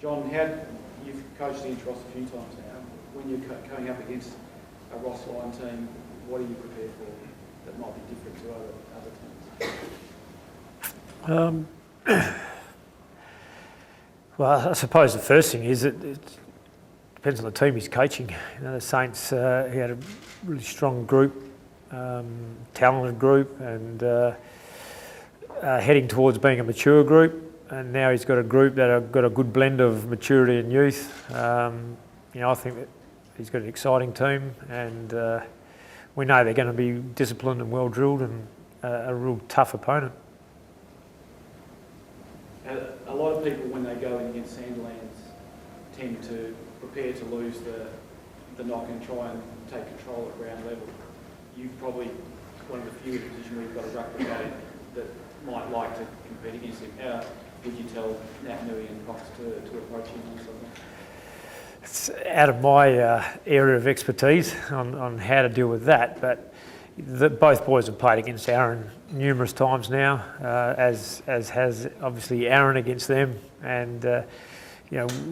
John, you've coached the Inter Ross a few times now. When you're coming up against a Ross line team, what are you prepared for that might be different to other teams? Well, I suppose the first thing is it depends on the team he's coaching. The Saints, he had a really strong group, talented group, and heading towards being a mature group. And now he's got a group that have got a good blend of maturity and youth. I think that he's got an exciting team, and we know they're going to be disciplined and well drilled, and a real tough opponent. A lot of people, when they go in against Sandilands, tend to prepare to lose the knock and try and take control at ground level. You've probably one of the few in a position where you've got a ruck brigade that might like to compete against him. How would you tell Nat Nui and Cox to approach him on something? It's out of my area of expertise on how to deal with that, but both boys have played against Aaron numerous times now, as has obviously Aaron against them, and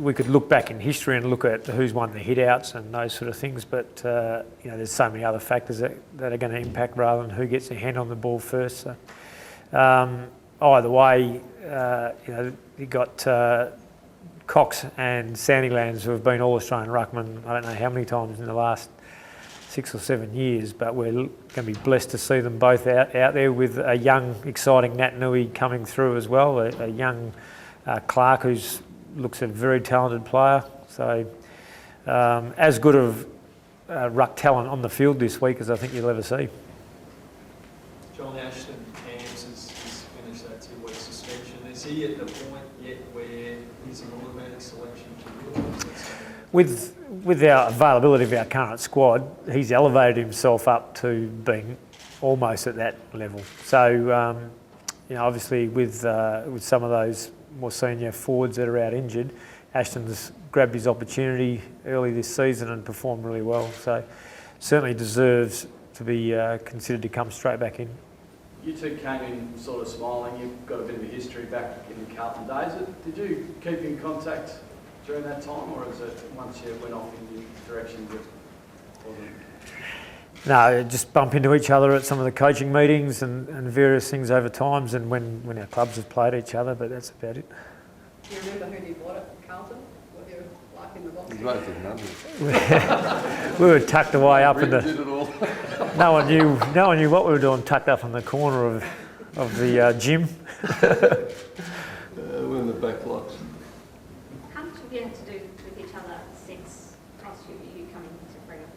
we could look back in history and look at who's won the hit-outs and those sort of things, but there's so many other factors that are going to impact rather than who gets their hand on the ball first. So, either way, you got Cox and Sandilands, who have been All-Australian ruckmen I don't know how many times in the last 6 or 7 years, but we're going to be blessed to see them both out there with a young, exciting Nat Nui coming through as well, a young Clark who looks a very talented player. So as good of ruck talent on the field this week as I think you'll ever see. John Ashton Hams has finished that 2-week suspension. Is he at the point yet where he's an automatic selection to you? With our availability of our current squad, he's elevated himself up to being almost at that level. So, obviously with some of those more senior forwards that are out injured, Ashton's grabbed his opportunity early this season and performed really well. So, certainly deserves to be considered to come straight back in. You two came in sort of smiling. You've got a bit of a history back in the Carlton days. Did you keep in contact during that time, or is it once you went off in your directions it wasn't? No, just bump into each other at some of the coaching meetings and various things over times, and when our clubs have played each other, but that's about it. Do you remember who you bought at Carlton? What you were like in the box? You both did numbers. We were tucked away up in the... No one knew what we were doing, tucked up in the corner of the gym. We're in the back blocks. How much have you had to do with each other since you coming to bring up?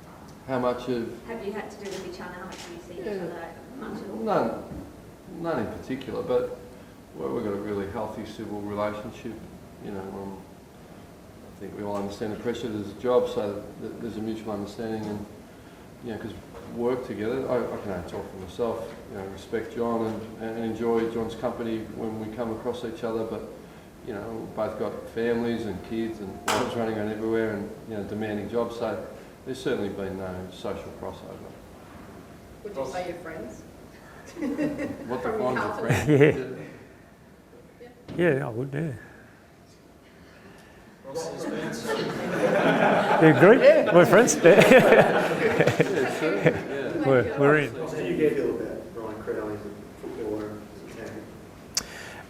How much have you had to do with each other? How much have you seen each other? Much at all? None in particular, but we've got a really healthy civil relationship. I think we all understand the pressure. There's a job, so there's a mutual understanding, and because work together. I can only talk for myself. Respect John and enjoy John's company when we come across each other. But we've both got families and kids and jobs running around everywhere, and demanding jobs. So there's certainly been no social crossover. Would you say you're friends? What defines a friend? Yeah, I would. Yeah. You agree? Yeah. We're friends. We're in. How do you get feel about Ryan Crowley as a footballer?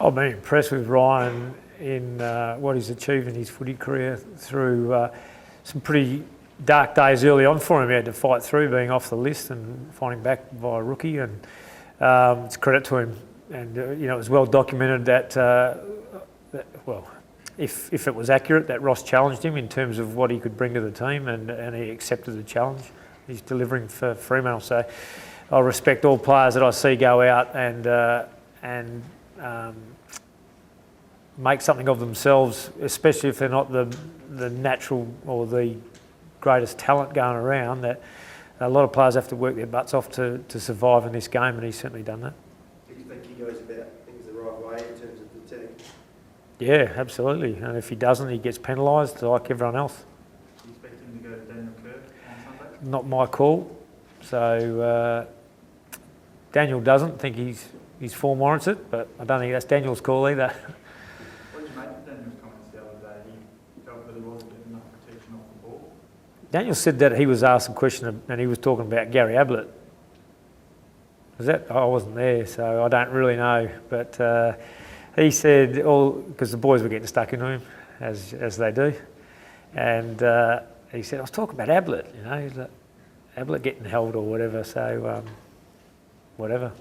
I've been impressed with Ryan in what he's achieved in his footy career through some pretty dark days early on for him. He had to fight through being off the list and finding back via rookie, and it's credit to him. And it was well documented that if it was accurate, that Ross challenged him in terms of what he could bring to the team, and he accepted the challenge. He's delivering for Fremantle, so I respect all players that I see go out and make something of themselves, especially if they're not the natural or the greatest talent going around. That a lot of players have to work their butts off to survive in this game, and he's certainly done that. Do you think he goes about things the right way in terms of the team? Yeah, absolutely. And if he doesn't, he gets penalised like everyone else. Do you expect him to go to Daniel Kerr on Sunday? Not my call. So Daniel doesn't think his form warrants it, but I don't think that's Daniel's call either. What did you made Daniel's comments the other day? He felt that he wasn't getting enough protection off the ball. Daniel said that he was asked a question and he was talking about Gary Ablett. Was that? I wasn't there, so I don't really know. But he said, because the boys were getting stuck into him, as they do. And he said, I was talking about Ablett, you know, he's like, Ablett getting held or whatever, so whatever.